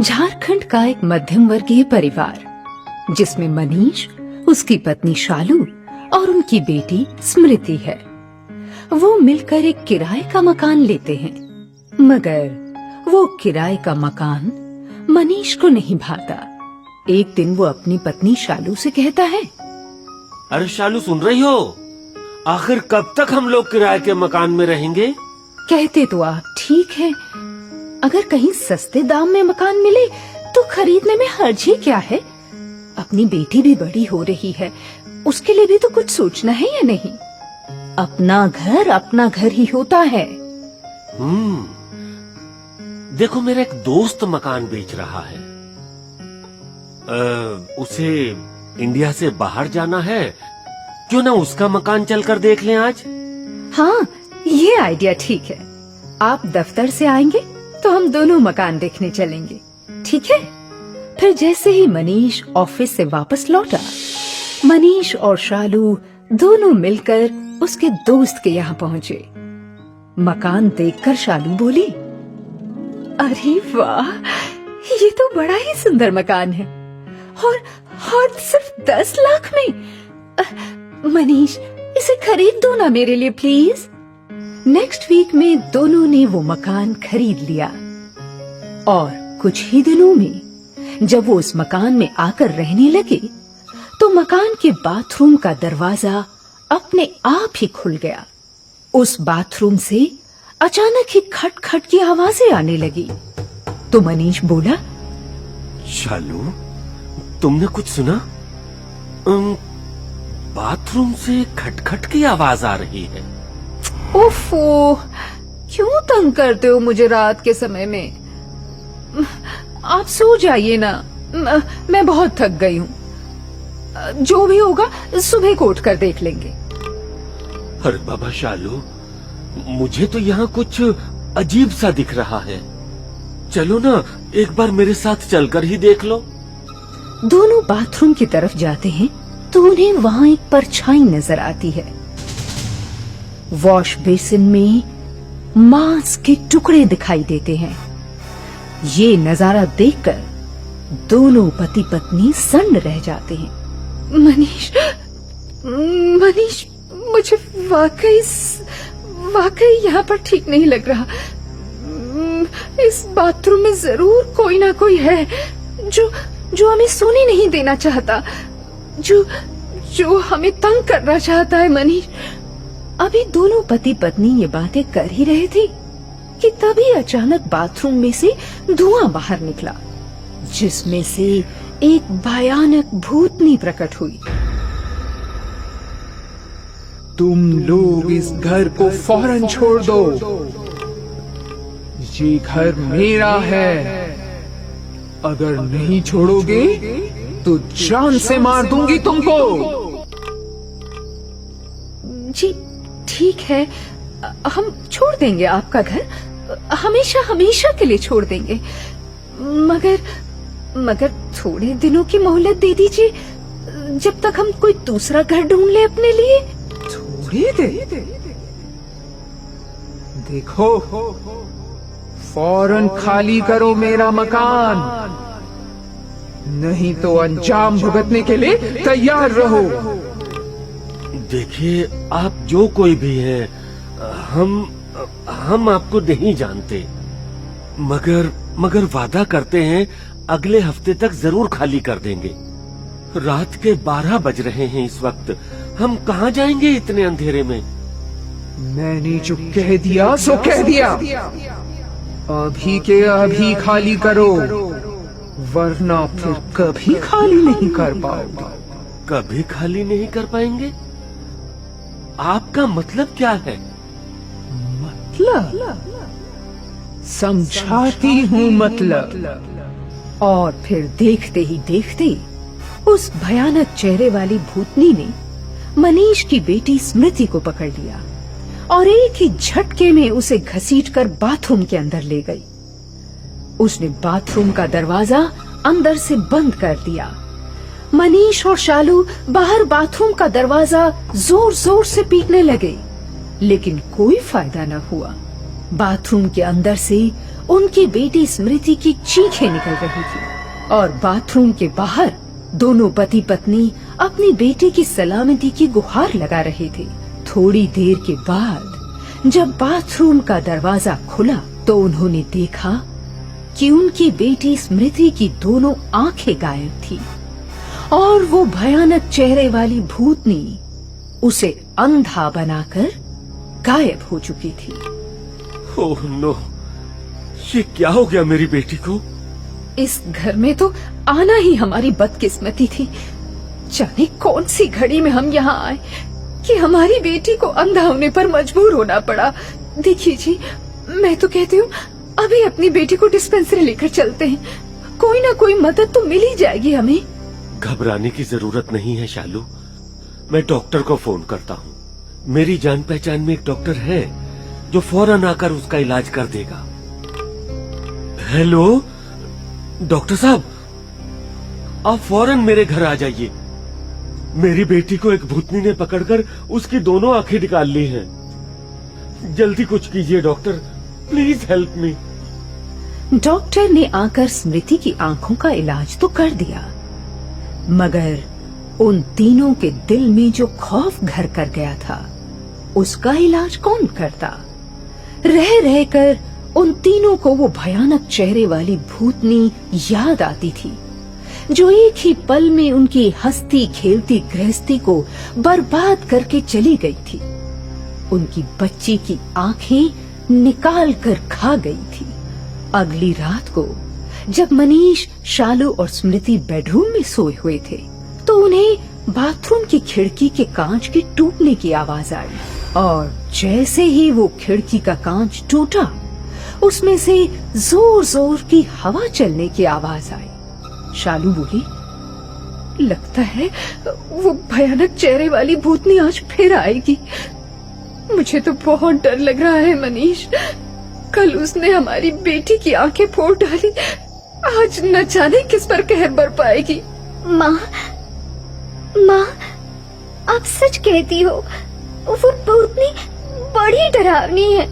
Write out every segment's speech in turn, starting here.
झारखंड का एक मध्यम वर्गीय परिवार जिसमें मनीष, उसकी पत्नी शालू और उनकी बेटी स्मृति है। वो मिलकर एक किराए का मकान लेते हैं, मगर वो किराए का मकान मनीष को नहीं भाता। एक दिन वो अपनी पत्नी शालू से कहता है, अरे शालू, सुन रही हो? आखिर कब तक हम लोग किराए के मकान में रहेंगे? कहते तो आप ठीक है, अगर कहीं सस्ते दाम में मकान मिले तो खरीदने में हर्ज ही क्या है। अपनी बेटी भी बड़ी हो रही है, उसके लिए भी तो कुछ सोचना है या नहीं। अपना घर ही होता है। देखो, मेरा एक दोस्त मकान बेच रहा है। उसे इंडिया से बाहर जाना है, क्यों ना उसका मकान चलकर देख लें आज? हाँ, ये आइडिया ठीक है। आप दफ्तर से आएंगे तो हम दोनों मकान देखने चलेंगे, ठीक है? फिर जैसे ही मनीष ऑफिस से वापस लौटा, मनीष और शालू दोनों मिलकर उसके दोस्त के यहाँ पहुँचे। मकान देखकर शालू बोली, अरे वाह, ये तो बड़ा ही सुंदर मकान है और सिर्फ 10 लाख में। मनीष, इसे खरीद दो ना मेरे लिए प्लीज। नेक्स्ट वीक में दोनों ने वो मकान खरीद लिया और कुछ ही दिनों में जब वो उस मकान में आकर रहने लगे तो मकान के बाथरूम का दरवाजा अपने आप ही खुल गया। उस बाथरूम से अचानक ही खट खट की आवाजें आने लगी। तो मनीष बोला, शालू, तुमने कुछ सुना? बाथरूम से खटखट की आवाज आ रही है। ओफो, क्यों तंग करते हो मुझे रात के समय में? आप सो जाइए ना, मैं बहुत थक गई हूँ। जो भी होगा सुबह को उठकर देख लेंगे। अरे बाबा शालू, मुझे तो यहाँ कुछ अजीब सा दिख रहा है। चलो ना, एक बार मेरे साथ चलकर ही देख लो। दोनों बाथरूम की तरफ जाते हैं तो उन्हें वहाँ एक परछाई नजर आती है। वॉश बेसिन में मांस के टुकड़े दिखाई देते हैं। ये नजारा देखकर दोनों पति पत्नी सन्न रह जाते हैं। मनीष, मुझे वाकई यहाँ पर ठीक नहीं लग रहा। इस बाथरूम में जरूर कोई ना कोई है जो हमें सोने नहीं देना चाहता, जो हमें तंग करना चाहता है। मनीष, अभी दोनों पति पत्नी ये बातें कर ही रहे थे कि तभी अचानक बाथरूम में से धुआं बाहर निकला, जिसमें से एक भयानक भूतनी प्रकट हुई। तुम लोग इस घर को फौरन छोड़ दो। ये घर मेरा है। अगर नहीं छोड़ोगे तो जान से मार दूंगी तुमको। जी ठीक है, हम छोड़ देंगे आपका घर, हमेशा हमेशा के लिए छोड़ देंगे। मगर थोड़े दिनों की मोहलत दे दीजिए, जब तक हम कोई दूसरा घर ढूंढ ले अपने लिए। थोड़ी देर? देखो, फौरन खाली करो मेरा मकान, नहीं तो अंजाम भुगतने के लिए तैयार रहो। देखिए, आप जो कोई भी हैं, हम आपको नहीं जानते, मगर वादा करते हैं अगले हफ्ते तक जरूर खाली कर देंगे। रात के 12 बज रहे हैं इस वक्त, हम कहाँ जाएंगे इतने अंधेरे में? मैंने जो कह दिया सो कह दिया। अभी के अभी खाली करो, वरना फिर कभी खाली नहीं कर पाओगे। कभी खाली नहीं कर पाएंगे? आपका मतलब क्या है? मतलब समझाती हूँ मतलब। और फिर देखते ही देखते उस भयानक चेहरे वाली भूतनी ने मनीष की बेटी स्मृति को पकड़ लिया और एक ही झटके में उसे घसीटकर बाथरूम के अंदर ले गई। उसने बाथरूम का दरवाजा अंदर से बंद कर दिया। मनीष और शालू बाहर बाथरूम का दरवाजा जोर जोर से पीटने लगे, लेकिन कोई फायदा न हुआ। बाथरूम के अंदर से उनकी बेटी स्मृति की चीखें निकल रही थी और बाथरूम के बाहर दोनों पति पत्नी अपनी बेटी की सलामती की गुहार लगा रहे थे। थोड़ी देर के बाद जब बाथरूम का दरवाजा खुला तो उन्होंने देखा कि उनकी बेटी स्मृति की दोनों आंखें गायब थी और वो भयानक चेहरे वाली भूतनी उसे अंधा बनाकर गायब हो चुकी थी। ओह नो, ये क्या हो गया मेरी बेटी को? इस घर में तो आना ही हमारी बदकिस्मती थी। जाने कौन सी घड़ी में हम यहाँ आए कि हमारी बेटी को अंधा होने पर मजबूर होना पड़ा। देखिए जी, मैं तो कहती हूँ अभी अपनी बेटी को डिस्पेंसरी लेकर चलते हैं। कोई ना कोई मदद तो मिल ही जाएगी हमें। घबराने की जरूरत नहीं है शालू, मैं डॉक्टर को फोन करता हूँ। मेरी जान पहचान में एक डॉक्टर है जो फौरन आकर उसका इलाज कर देगा। हेलो डॉक्टर साहब, आप फौरन मेरे घर आ जाइए। मेरी बेटी को एक भूतनी ने पकड़कर उसकी दोनों आंखें निकाल ली हैं। जल्दी कुछ कीजिए doctor, please help me. Doctor ने आकर स्मृति की आंखों का इलाज तो कर दिया, मगर उन तीनों के दिल में जो खौफ घर कर गया था उसका इलाज कौन करता। रह रहकर उन तीनों को वो भयानक चेहरे वाली भूतनी याद आती थी जो एक ही पल में उनकी हंसती खेलती गृहस्थी को बर्बाद करके चली गई थी। उनकी बच्ची की आंखें निकाल कर खा गई थी। अगली रात को जब मनीष, शालू और स्मृति बेडरूम में सोए हुए थे तो उन्हें बाथरूम की खिड़की के कांच के टूटने की आवाज आई और जैसे ही वो खिड़की का कांच टूटा उसमें से जोर जोर की हवा चलने की आवाज आई। शालू बोली, लगता है वो भयानक चेहरे वाली भूतनी आज फिर आएगी। मुझे तो बहुत डर लग रहा है मनीष। कल उसने हमारी बेटी की आंखें फोड़ डाली, आज न जाने किस पर कहर बरपाएगी। माँ, आप सच कहती हो, वो भूतनी बड़ी डरावनी है।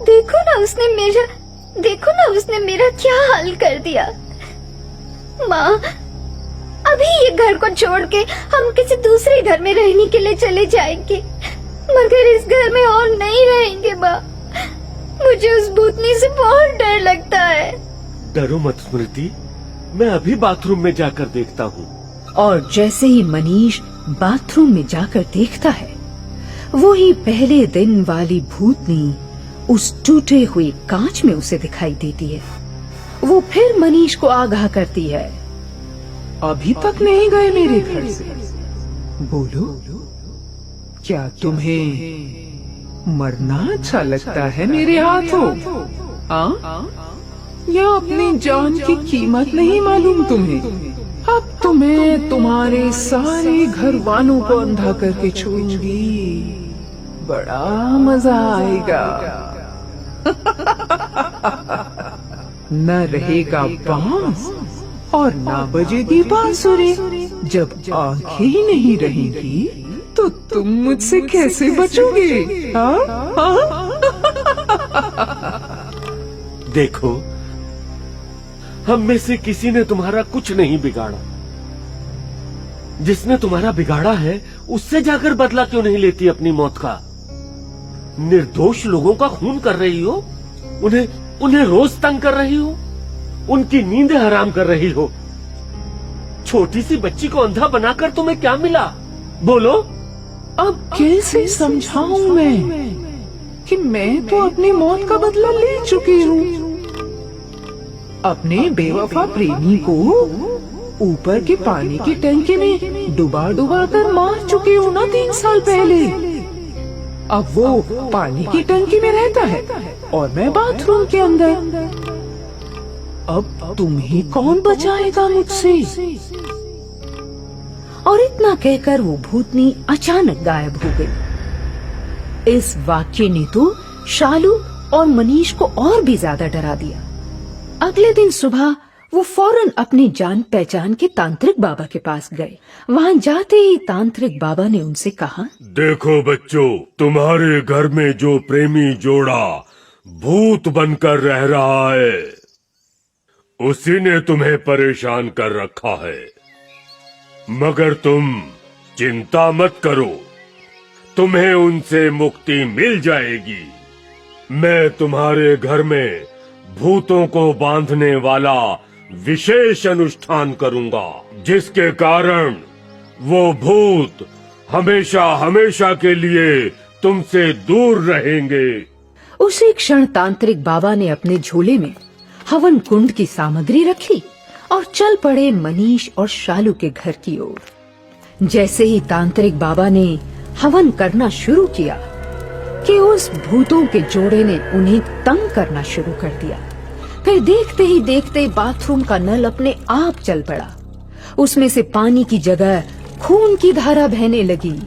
देखो ना उसने मेरा क्या हाल कर दिया। माँ, अभी ये घर को छोड़ के हम किसी दूसरे घर में रहने के लिए चले जाएंगे, मगर इस घर में और नहीं रहेंगे। माँ, मुझे उस भूतनी से बहुत डर लगता है। डरो मत स्मृति, मैं अभी बाथरूम में जाकर देखता हूँ। और जैसे ही मनीष बाथरूम में जाकर देखता है, वही पहले दिन वाली भूतनी उस टूटे हुए कांच में उसे दिखाई देती है। वो फिर मनीष को आगाह करती है, अभी तक नहीं गए मेरे घर से? बोलो, क्या तुम्हें मरना अच्छा लगता है मेरे हाथों? या अपनी जान की कीमत नहीं मालूम तुम्हें? अब तुम्हें तुम्हारे सारे घर वालों को अंधा करके छोड़ूंगी, बड़ा मजा आएगा। न रहेगा बांस और न बजेगी बांसुरी। जब आंखें ही नहीं रहेंगी तो तुम मुझसे कैसे बचोगे? देखो, हम में से किसी ने तुम्हारा कुछ नहीं बिगाड़ा। जिसने तुम्हारा बिगाड़ा है उससे जाकर बदला क्यों नहीं लेती अपनी मौत का? निर्दोष लोगों का खून कर रही हो, उन्हें रोज तंग कर रही हो, उनकी नींदें हराम कर रही हो। छोटी सी बच्ची को अंधा बनाकर तुम्हें क्या मिला? बोलो। अब कैसे समझाऊं मैं कि मैं तो अपनी मौत का बदला ले चुकी हूँ। अपने बेवफा प्रेमी को ऊपर के पानी की टंकी में डुबा कर मार चुकी हूँ ना 3 साल पहले। अब वो पानी की टंकी में रहता है और मैं बाथरूम के अंदर। अब तुम्हें कौन बचाएगा मुझसे? और इतना कहकर वो भूतनी अचानक गायब हो गई। इस वाक्य ने तो शालू और मनीष को और भी ज्यादा डरा दिया। अगले दिन सुबह वो फौरन अपनी जान पहचान के तांत्रिक बाबा के पास गए। वहाँ जाते ही तांत्रिक बाबा ने उनसे कहा, देखो बच्चों, तुम्हारे घर में जो प्रेमी जोड़ा भूत बनकर रह रहा है। उसी ने तुम्हें परेशान कर रखा है। मगर तुम चिंता मत करो, तुम्हें उनसे मुक्ति मिल जाएगी। मैं तुम्हारे घर में भूतों को बांधने वाला विशेष अनुष्ठान करूंगा, जिसके कारण वो भूत हमेशा हमेशा के लिए तुमसे दूर रहेंगे। उसी क्षण तांत्रिक बाबा ने अपने झोले में हवन कुंड की सामग्री रखी और चल पड़े मनीष और शालू के घर की ओर। जैसे ही तांत्रिक बाबा ने हवन करना शुरू किया कि उस भूतों के जोड़े ने उन्हें तंग करना शुरू कर दिया। फिर देखते ही देखते बाथरूम का नल अपने आप चल पड़ा। उसमें से पानी की जगह खून की धारा बहने लगी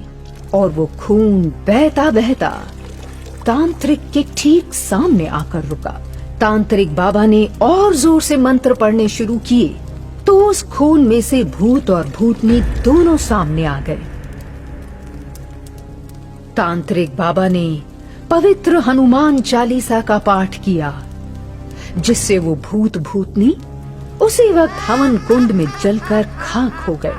और वो खून बहता बहता तांत्रिक के ठीक सामने आकर रुका। तांत्रिक बाबा ने और जोर से मंत्र पढ़ने शुरू किए तो उस खून में से भूत और भूतनी दोनों सामने आ गए। तांत्रिक बाबा ने पवित्र हनुमान चालीसा का पाठ किया, जिससे वो भूत भूतनी उसी वक्त हवन कुंड में जलकर खाक हो गए।